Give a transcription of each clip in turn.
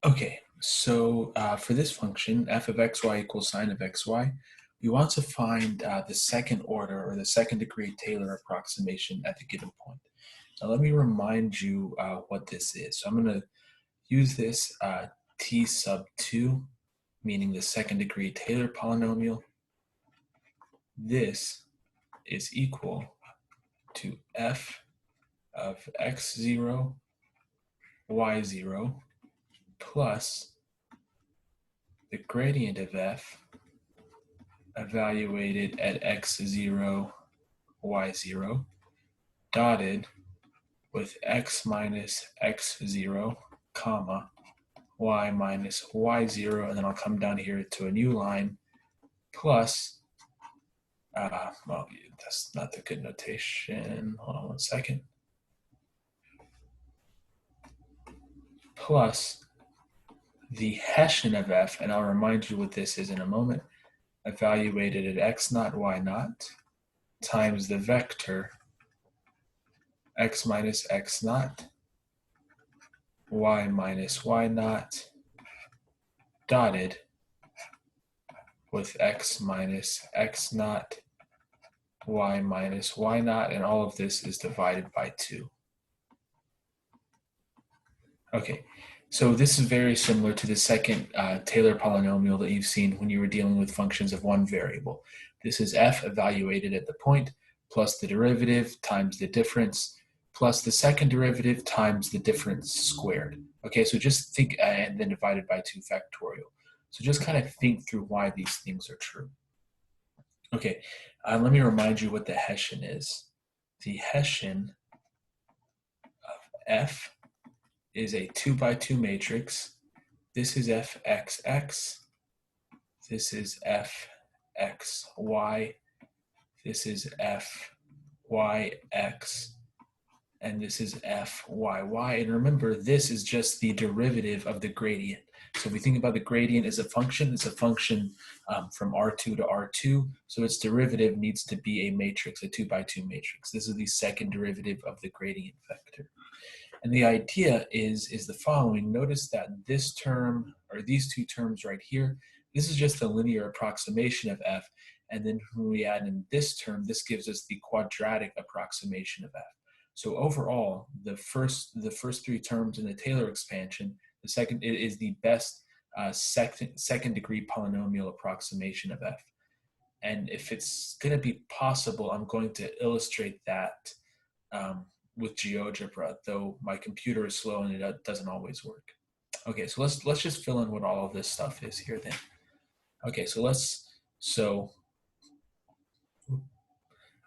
Okay, so for this function, f of xy equals sine of xy, we want to find the second order or the second degree Taylor approximation at the given point. Now let me remind you what this is. So I'm going to use this t sub 2, meaning the second degree Taylor polynomial. This is equal to f of x0, y0 plus the gradient of f evaluated at x0, y0, dotted with x minus x0, comma, y minus y0, and then I'll come down here to a new line, plus, well, that's not the good notation, hold on one second, plus the Hessian of f, and I'll remind you what this is in a moment, evaluated at x naught, y naught, times the vector x minus x naught, y minus y naught, dotted with x minus x naught, y minus y naught, and all of this is divided by 2. Okay, so this is very similar to the second Taylor polynomial that you've seen when you were dealing with functions of one variable. This is f evaluated at the point plus the derivative times the difference plus the second derivative times the difference squared. Okay, so just think, and then divided by 2 factorial. So just kind of think through why these things are true. Okay, let me remind you what the Hessian is. The Hessian of f is a 2 by 2 matrix. This is fxx. This is fxy. This is fyx. And this is fyy. And remember, this is just the derivative of the gradient. So if we think about the gradient as a function, it's a function from R2 to R2. So its derivative needs to be a matrix, a 2 by 2 matrix. This is the second derivative of the gradient vector. And the idea is the following. Notice that this term, or these two terms right here, this is just a linear approximation of f. And then when we add in this term, this gives us the quadratic approximation of f. So overall, the first 3 terms in the Taylor expansion, the second is the best second degree polynomial approximation of f. And if it's going to be possible, I'm going to illustrate that with GeoGebra, though my computer is slow and it doesn't always work. Okay, so let's just fill in what all of this stuff is here then. Okay, so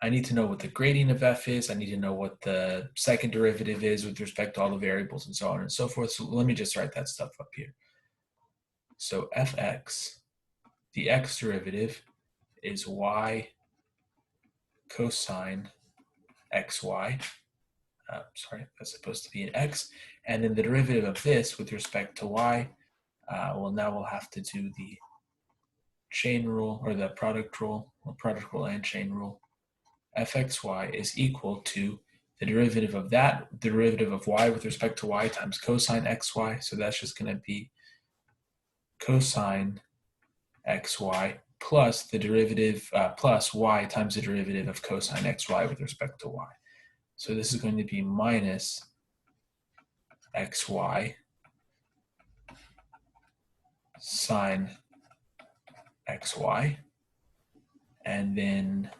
I need to know what the gradient of f is. I need to know what the second derivative is with respect to all the variables and so on and so forth. So let me just write that stuff up here. So fx, the x derivative is y cosine xy. Sorry, that's supposed to be an x. And then the derivative of this with respect to y, well, now we'll have to do the chain rule, or the product rule, or product rule and chain rule. fxy is equal to the derivative of that, the derivative of y with respect to y times cosine xy. So that's just going to be cosine xy plus the derivative, plus y times the derivative of cosine xy with respect to y. So this is going to be minus xy sine xy, and then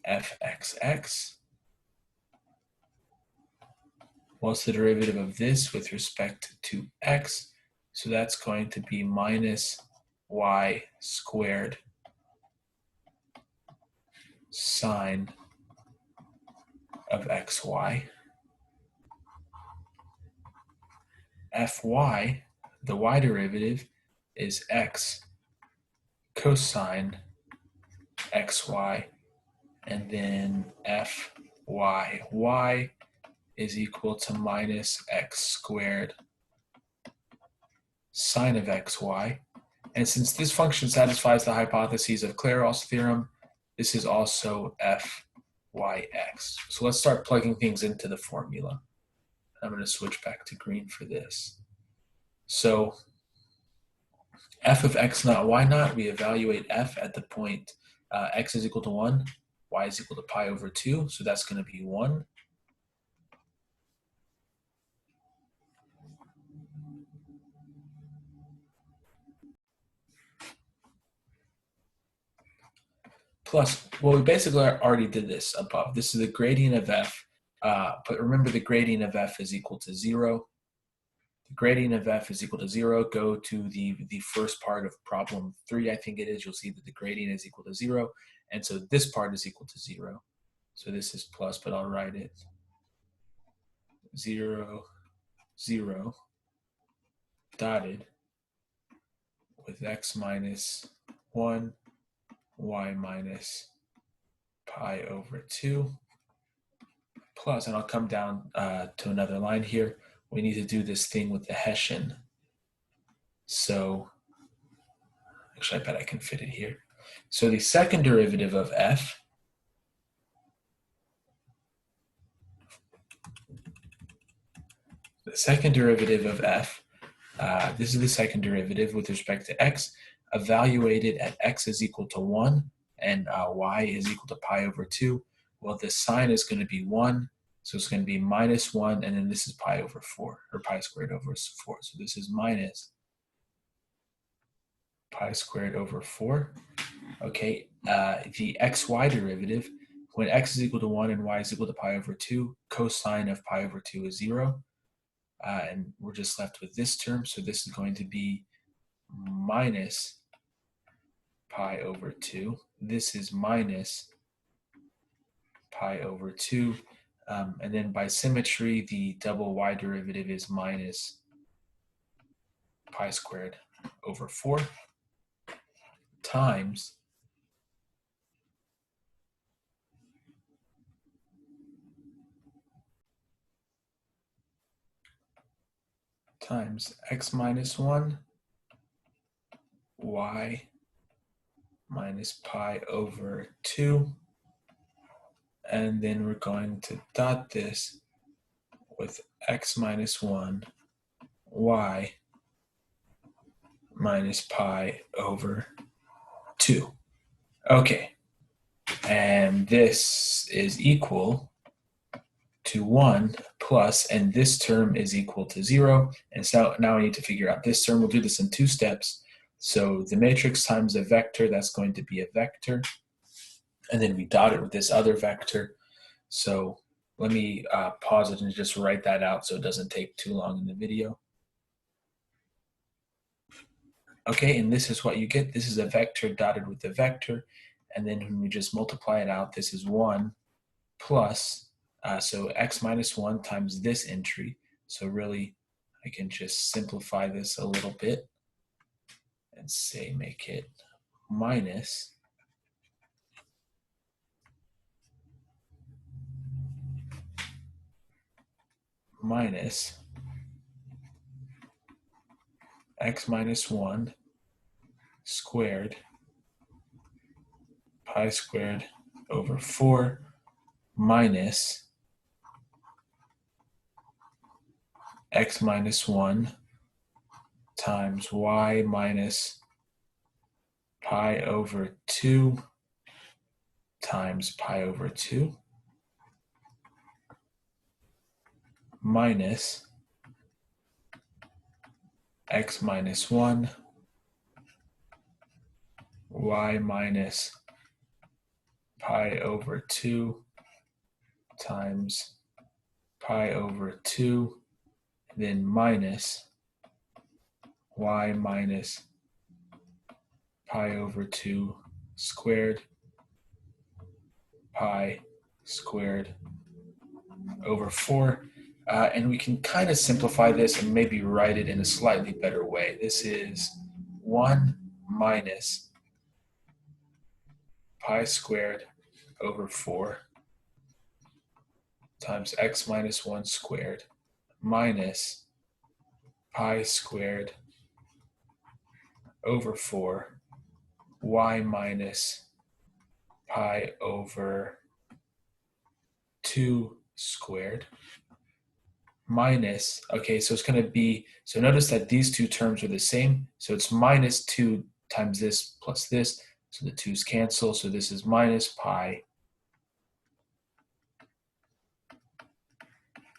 fxx. What's the derivative of this with respect to x? So that's going to be minus y squared sine of xy. Fy, the y derivative, is x cosine xy, and then y is equal to minus x squared sine of xy. And since this function satisfies the hypotheses of Clairaut's theorem, this is also fyx. So let's start plugging things into the formula. I'm going to switch back to green for this. So f of x naught, y naught, we evaluate f at the point x is equal to 1, y is equal to pi over 2, so that's going to be 1. Plus, well, we basically already did this above. This is the gradient of f, but remember the gradient of f is equal to 0. The gradient of f is equal to 0. Go to the first part of problem 3, I think it is. You'll see that the gradient is equal to 0. And so this part is equal to 0. So this is plus, but I'll write it 0, 0, dotted with x minus 1, y minus pi over 2, plus, and I'll come down to another line here. We need to do this thing with the Hessian. So, actually, I bet I can fit it here. So the second derivative of f, this is the second derivative with respect to x, evaluated at x is equal to 1 and y is equal to pi over 2. Well, the sign is going to be 1, so it's going to be minus 1, and then this is pi over 4, or pi squared over 4. So this is minus pi squared over 4. Okay, the xy derivative, when x is equal to 1 and y is equal to pi over 2, cosine of pi over 2 is 0. And we're just left with this term, so this is going to be minus pi over 2. This is minus pi over 2. And then by symmetry, the double y derivative is minus pi squared over 4 times x minus 1, y minus pi over 2. And then we're going to dot this with x minus 1, y minus pi over 2. Okay, and this is equal to 1 plus, and this term is equal to 0. And so now we need to figure out this term. We'll do this in 2 steps. So the matrix times a vector, that's going to be a vector. And then we dot it with this other vector. So let me pause it and just write that out so it doesn't take too long in the video. Okay, and this is what you get. This is a vector dotted with a vector. And then when we just multiply it out, this is 1 plus, so x minus 1 times this entry. So really, I can just simplify this a little bit and say make it minus x minus 1 squared pi squared over 4 minus x minus 1 times y minus pi over 2 times pi over 2 minus x minus 1 y minus pi over 2 times pi over 2, then minus y minus pi over 2 squared pi squared over 4. And we can kind of simplify this and maybe write it in a slightly better way. This is 1 minus pi squared over 4 times x minus 1 squared minus pi squared over 4 y minus pi over 2 squared minus, okay, so it's going to be, so notice that these two terms are the same. So it's minus 2 times this plus this. So the 2's cancel. So this is minus pi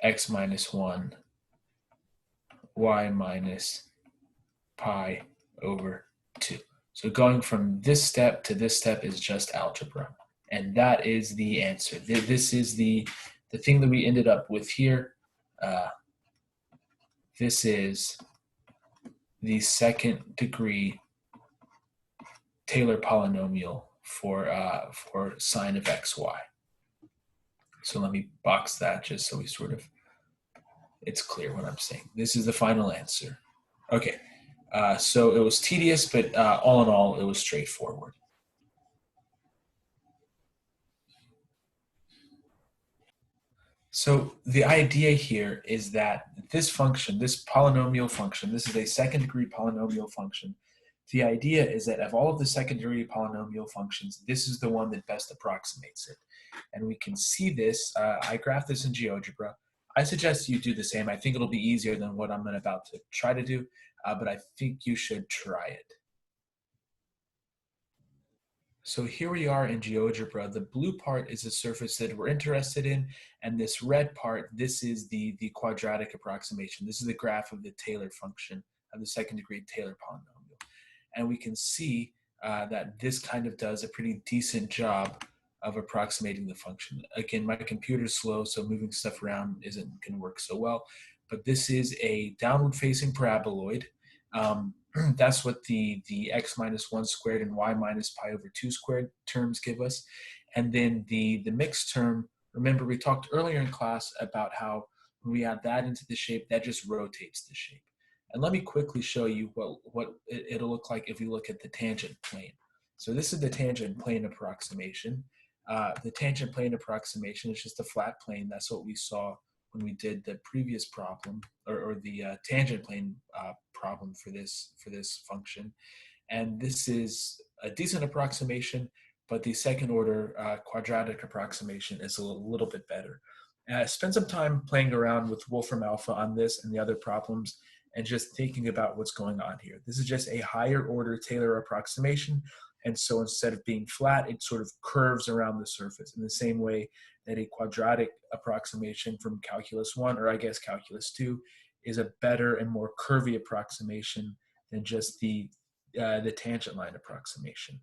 x minus 1 y minus pi over 2. So going from this step to this step is just algebra. And that is the answer. This is the thing that we ended up with here. This is the second degree Taylor polynomial for sine of xy. So let me box that just so we sort of, it's clear what I'm saying. This is the final answer. Okay, so it was tedious, but all in all, it was straightforward. So the idea here is that this function, this polynomial function, this is a second degree polynomial function. The idea is that of all of the second degree polynomial functions, this is the one that best approximates it. And we can see this, I graphed this in GeoGebra. I suggest you do the same. I think it'll be easier than what I'm about to try to do, but I think you should try it. So here we are in GeoGebra. The blue part is the surface that we're interested in, and this red part, this is the quadratic approximation. This is the graph of the Taylor function, of the second degree Taylor polynomial. And we can see that this kind of does a pretty decent job of approximating the function. Again, my computer's slow, so moving stuff around isn't going to work so well. But this is a downward-facing paraboloid. That's what the x minus 1 squared and y minus pi over 2 squared terms give us. And then the mixed term, remember we talked earlier in class about how when we add that into the shape, that just rotates the shape. And let me quickly show you what it'll look like if we look at the tangent plane. So this is the tangent plane approximation. The tangent plane approximation is just a flat plane. That's what we saw when we did the previous problem, or the tangent plane problem for this function. And this is a decent approximation, but the second order quadratic approximation is a little bit better. Spend some time playing around with Wolfram Alpha on this and the other problems and just thinking about what's going on here. This is just a higher order Taylor approximation. And so instead of being flat, it sort of curves around the surface in the same way that a quadratic approximation from calculus 1, or I guess calculus 2, is a better and more curvy approximation than just the tangent line approximation.